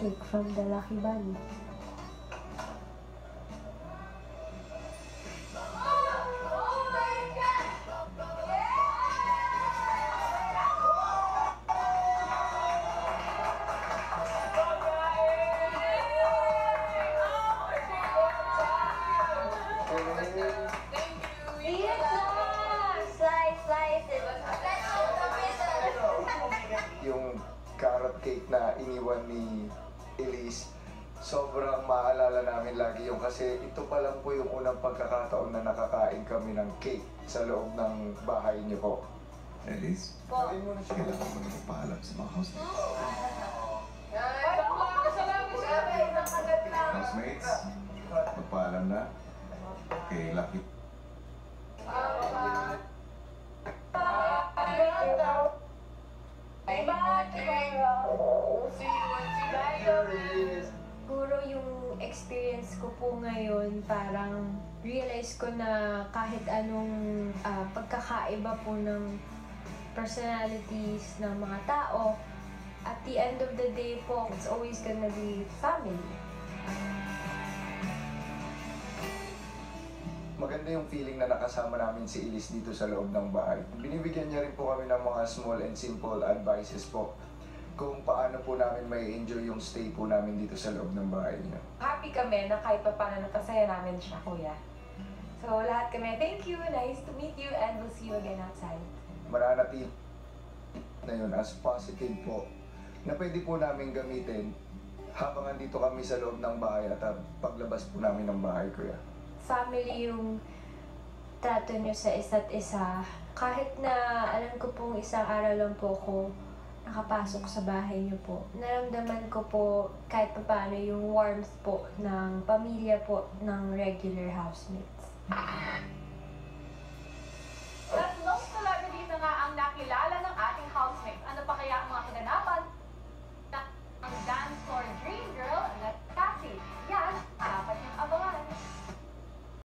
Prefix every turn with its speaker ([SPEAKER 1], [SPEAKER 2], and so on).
[SPEAKER 1] cake from the Lucky Bunny.
[SPEAKER 2] Yung carrot cake na iniwan ni Elise, sobrang maalala namin lagi yung kasi ito pa lang po yung unang pagkakataon na nakakain kami ng cake sa loob ng bahay niyo po.
[SPEAKER 3] Elise,
[SPEAKER 2] Sabihin mo na siya.
[SPEAKER 3] kailangan mo na magpaalam sa mga housemates. Housemates, magpaalam na. Okay, Lucky.
[SPEAKER 1] Siguro yung experience ko po ngayon, parang realize ko na kahit anong pagkakaiba po ng personalities ng mga tao, at the end of the day po, it's always gonna be family.
[SPEAKER 2] Maganda yung feeling na nakasama namin si Elise dito sa loob ng bahay. Binibigyan niya rin po kami ng mga small and simple advices po kung paano po namin may enjoy yung stay po namin dito sa loob ng bahay niya.
[SPEAKER 4] Happy kami na kahit pa paano napasaya namin siya, kuya. So, lahat kami, thank you, nice to meet you, and we'll see you again outside.
[SPEAKER 2] Mananatili na yun as positive po na pwede po namin gamitin habang andito kami sa loob ng bahay at paglabas po namin ng bahay, kuya.
[SPEAKER 1] Family yung trato nyo sa isa't isa. Kahit na alam ko pong isang araw lang po ako nakapasok sa bahay niyo po, naramdaman ko po kahit paano yung warmth po ng pamilya po ng regular housemates.